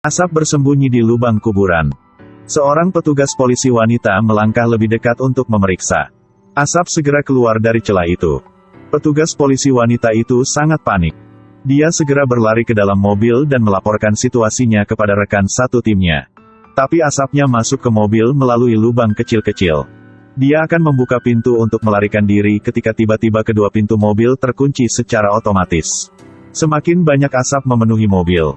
Asap bersembunyi di lubang kuburan. Seorang petugas polisi wanita melangkah lebih dekat untuk memeriksa. Asap segera keluar dari celah itu. Petugas polisi wanita itu sangat panik. Dia segera berlari ke dalam mobil dan melaporkan situasinya kepada rekan satu timnya. Tapi asapnya masuk ke mobil melalui lubang kecil-kecil. Dia akan membuka pintu untuk melarikan diri ketika tiba-tiba kedua pintu mobil terkunci secara otomatis. Semakin banyak asap memenuhi mobil.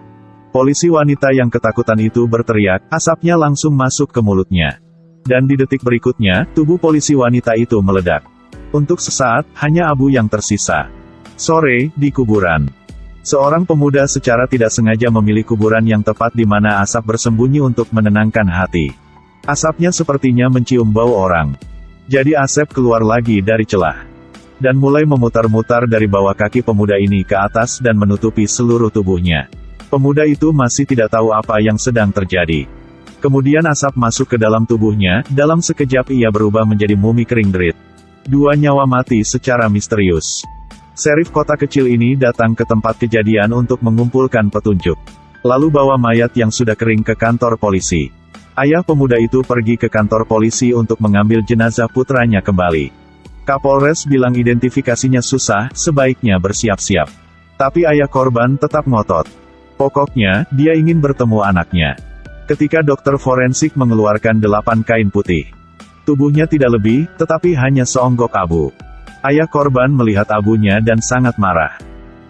Polisi wanita yang ketakutan itu berteriak, asapnya langsung masuk ke mulutnya. Dan di detik berikutnya, tubuh polisi wanita itu meledak. Untuk sesaat, hanya abu yang tersisa. Sore, di kuburan. Seorang pemuda secara tidak sengaja memilih kuburan yang tepat di mana asap bersembunyi untuk menenangkan hati. Asapnya sepertinya mencium bau orang. Jadi Asep keluar lagi dari celah. Dan mulai memutar-mutar dari bawah kaki pemuda ini ke atas dan menutupi seluruh tubuhnya. Pemuda itu masih tidak tahu apa yang sedang terjadi. Kemudian asap masuk ke dalam tubuhnya, dalam sekejap ia berubah menjadi mumi kering derit. Dua nyawa mati secara misterius. Serif kota kecil ini datang ke tempat kejadian untuk mengumpulkan petunjuk. Lalu bawa mayat yang sudah kering ke kantor polisi. Ayah pemuda itu pergi ke kantor polisi untuk mengambil jenazah putranya kembali. Kapolres bilang identifikasinya susah, sebaiknya bersiap-siap. Tapi ayah korban tetap ngotot. Pokoknya, dia ingin bertemu anaknya. Ketika dokter forensik mengeluarkan 8 kain putih. Tubuhnya tidak lebih, tetapi hanya seonggok abu. Ayah korban melihat abunya dan sangat marah.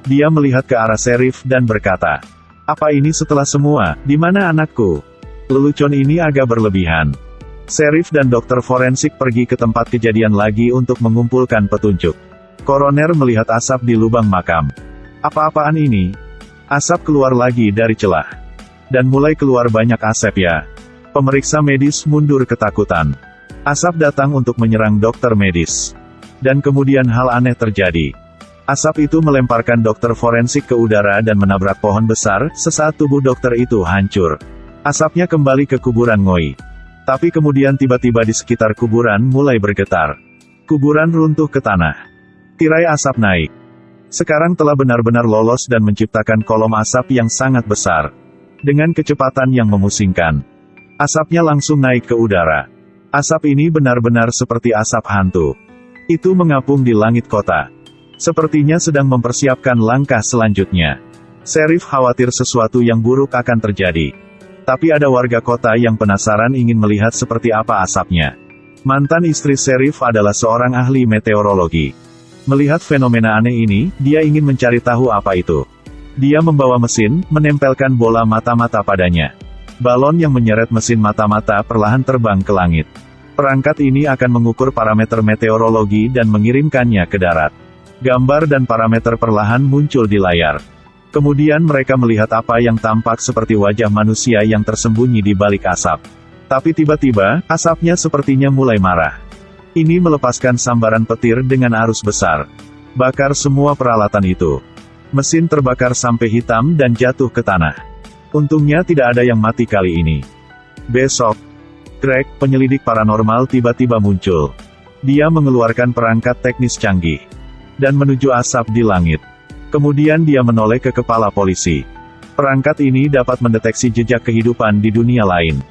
Dia melihat ke arah Serif dan berkata, "Apa ini setelah semua, di mana anakku?" Lelucon ini agak berlebihan. Serif dan dokter forensik pergi ke tempat kejadian lagi untuk mengumpulkan petunjuk. Koroner melihat asap di lubang makam. Apa-apaan ini? Asap keluar lagi dari celah. Dan mulai keluar banyak asap ya. Pemeriksa medis mundur ketakutan. Asap datang untuk menyerang dokter medis. Dan kemudian hal aneh terjadi. Asap itu melemparkan dokter forensik ke udara dan menabrak pohon besar, sesaat tubuh dokter itu hancur. Asapnya kembali ke kuburan Ngoi. Tapi kemudian tiba-tiba di sekitar kuburan mulai bergetar. Kuburan runtuh ke tanah. Tirai asap naik. Sekarang telah benar-benar lolos dan menciptakan kolom asap yang sangat besar. Dengan kecepatan yang memusingkan. Asapnya langsung naik ke udara. Asap ini benar-benar seperti asap hantu. Itu mengapung di langit kota. Sepertinya sedang mempersiapkan langkah selanjutnya. Serif khawatir sesuatu yang buruk akan terjadi. Tapi ada warga kota yang penasaran ingin melihat seperti apa asapnya. Mantan istri Serif adalah seorang ahli meteorologi. Melihat fenomena aneh ini, dia ingin mencari tahu apa itu. Dia membawa mesin, menempelkan bola mata-mata padanya. Balon yang menyeret mesin mata-mata perlahan terbang ke langit. Perangkat ini akan mengukur parameter meteorologi dan mengirimkannya ke darat. Gambar dan parameter perlahan muncul di layar. Kemudian mereka melihat apa yang tampak seperti wajah manusia yang tersembunyi di balik asap. Tapi tiba-tiba, asapnya sepertinya mulai marah. Ini melepaskan sambaran petir dengan arus besar. Bakar semua peralatan itu. Mesin terbakar sampai hitam dan jatuh ke tanah. Untungnya tidak ada yang mati kali ini. Besok, Greg, penyelidik paranormal tiba-tiba muncul. Dia mengeluarkan perangkat teknis canggih. Dan menuju asap di langit. Kemudian dia menoleh ke kepala polisi. Perangkat ini dapat mendeteksi jejak kehidupan di dunia lain.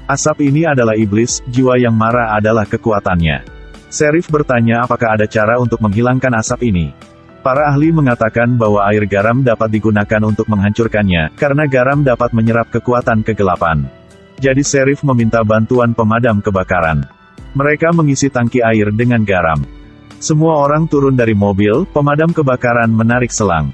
Asap ini adalah iblis, jiwa yang marah adalah kekuatannya. Serif bertanya apakah ada cara untuk menghilangkan asap ini. Para ahli mengatakan bahwa air garam dapat digunakan untuk menghancurkannya, karena garam dapat menyerap kekuatan kegelapan. Jadi Serif meminta bantuan pemadam kebakaran. Mereka mengisi tangki air dengan garam. Semua orang turun dari mobil, pemadam kebakaran menarik selang.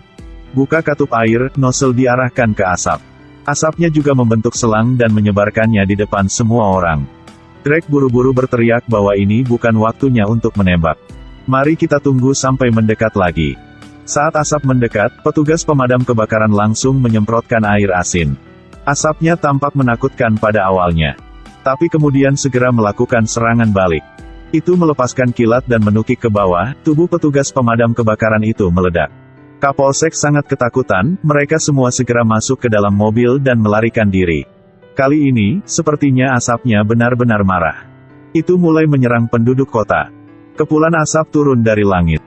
Buka katup air, nozzle diarahkan ke asap. Asapnya juga membentuk selang dan menyebarkannya di depan semua orang. Greg buru-buru berteriak bahwa ini bukan waktunya untuk menembak. Mari kita tunggu sampai mendekat lagi. Saat asap mendekat, petugas pemadam kebakaran langsung menyemprotkan air asin. Asapnya tampak menakutkan pada awalnya. Tapi kemudian segera melakukan serangan balik. Itu melepaskan kilat dan menukik ke bawah, tubuh petugas pemadam kebakaran itu meledak. Kapolsek sangat ketakutan, mereka semua segera masuk ke dalam mobil dan melarikan diri. Kali ini, sepertinya asapnya benar-benar marah. Itu mulai menyerang penduduk kota. Kepulan asap turun dari langit.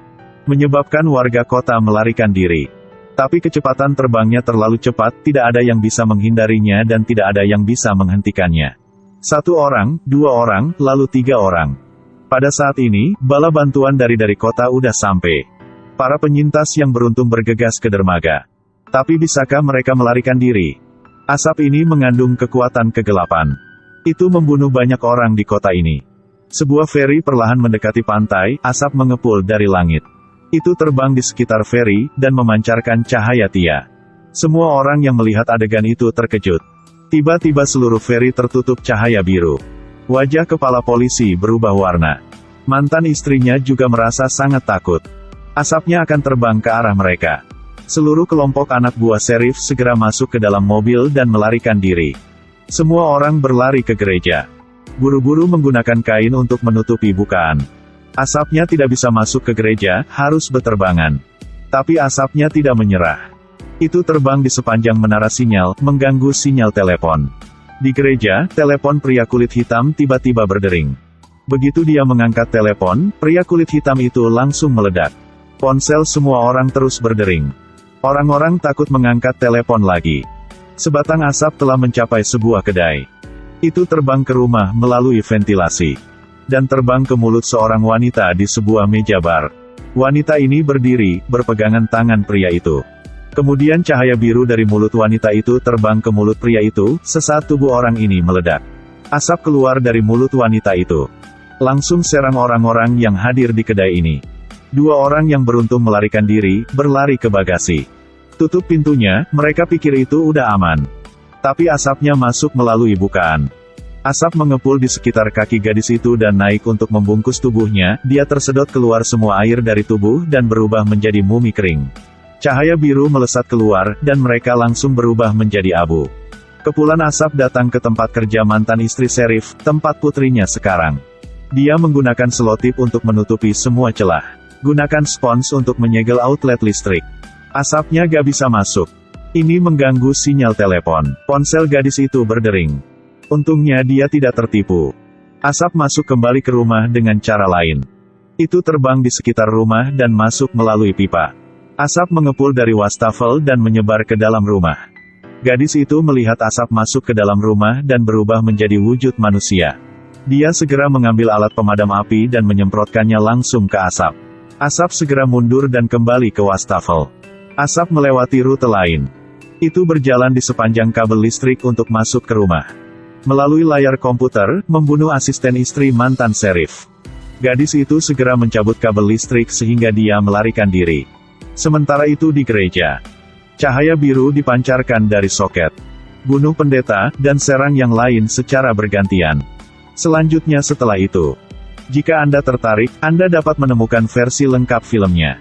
Menyebabkan warga kota melarikan diri. Tapi kecepatan terbangnya terlalu cepat, tidak ada yang bisa menghindarinya dan tidak ada yang bisa menghentikannya. 1 orang, 2 orang, lalu 3 orang. Pada saat ini, bala bantuan dari kota udah sampai. Para penyintas yang beruntung bergegas ke dermaga. Tapi bisakah mereka melarikan diri? Asap ini mengandung kekuatan kegelapan. Itu membunuh banyak orang di kota ini. Sebuah feri perlahan mendekati pantai, asap mengepul dari langit. Itu terbang di sekitar feri, dan memancarkan cahaya tia. Semua orang yang melihat adegan itu terkejut. Tiba-tiba seluruh feri tertutup cahaya biru. Wajah kepala polisi berubah warna. Mantan istrinya juga merasa sangat takut. Asapnya akan terbang ke arah mereka. Seluruh kelompok anak buah Sheriff segera masuk ke dalam mobil dan melarikan diri. Semua orang berlari ke gereja. Buru-buru menggunakan kain untuk menutupi bukaan. Asapnya tidak bisa masuk ke gereja, harus berterbangan. Tapi asapnya tidak menyerah. Itu terbang di sepanjang menara sinyal, mengganggu sinyal telepon. Di gereja, telepon pria kulit hitam tiba-tiba berdering. Begitu dia mengangkat telepon, pria kulit hitam itu langsung meledak. Ponsel semua orang terus berdering. Orang-orang takut mengangkat telepon lagi. Sebatang asap telah mencapai sebuah kedai. Itu terbang ke rumah melalui ventilasi. Dan terbang ke mulut seorang wanita di sebuah meja bar. Wanita ini berdiri, berpegangan tangan pria itu. Kemudian cahaya biru dari mulut wanita itu terbang ke mulut pria itu, sesaat tubuh orang ini meledak. Asap keluar dari mulut wanita itu. Langsung serang orang-orang yang hadir di kedai ini. 2 orang yang beruntung melarikan diri, berlari ke bagasi. Tutup pintunya, mereka pikir itu udah aman. Tapi asapnya masuk melalui bukaan. Asap mengepul di sekitar kaki gadis itu dan naik untuk membungkus tubuhnya, dia tersedot keluar semua air dari tubuh dan berubah menjadi mumi kering. Cahaya biru melesat keluar, dan mereka langsung berubah menjadi abu. Kepulan asap datang ke tempat kerja mantan istri Sheriff, tempat putrinya sekarang. Dia menggunakan selotip untuk menutupi semua celah. Gunakan spons untuk menyegel outlet listrik. Asapnya gak bisa masuk. Ini mengganggu sinyal telepon. Ponsel gadis itu berdering. Untungnya dia tidak tertipu. Asap masuk kembali ke rumah dengan cara lain. Itu terbang di sekitar rumah dan masuk melalui pipa. Asap mengepul dari wastafel dan menyebar ke dalam rumah. Gadis itu melihat asap masuk ke dalam rumah dan berubah menjadi wujud manusia. Dia segera mengambil alat pemadam api dan menyemprotkannya langsung ke asap. Asap segera mundur dan kembali ke wastafel. Asap melewati rute lain. Itu berjalan di sepanjang kabel listrik untuk masuk ke rumah. Melalui layar komputer, membunuh asisten istri mantan Sheriff. Gadis itu segera mencabut kabel listrik sehingga dia melarikan diri. Sementara itu di gereja, cahaya biru dipancarkan dari soket. Bunuh pendeta, dan serang yang lain secara bergantian. Selanjutnya setelah itu, jika Anda tertarik, Anda dapat menemukan versi lengkap filmnya.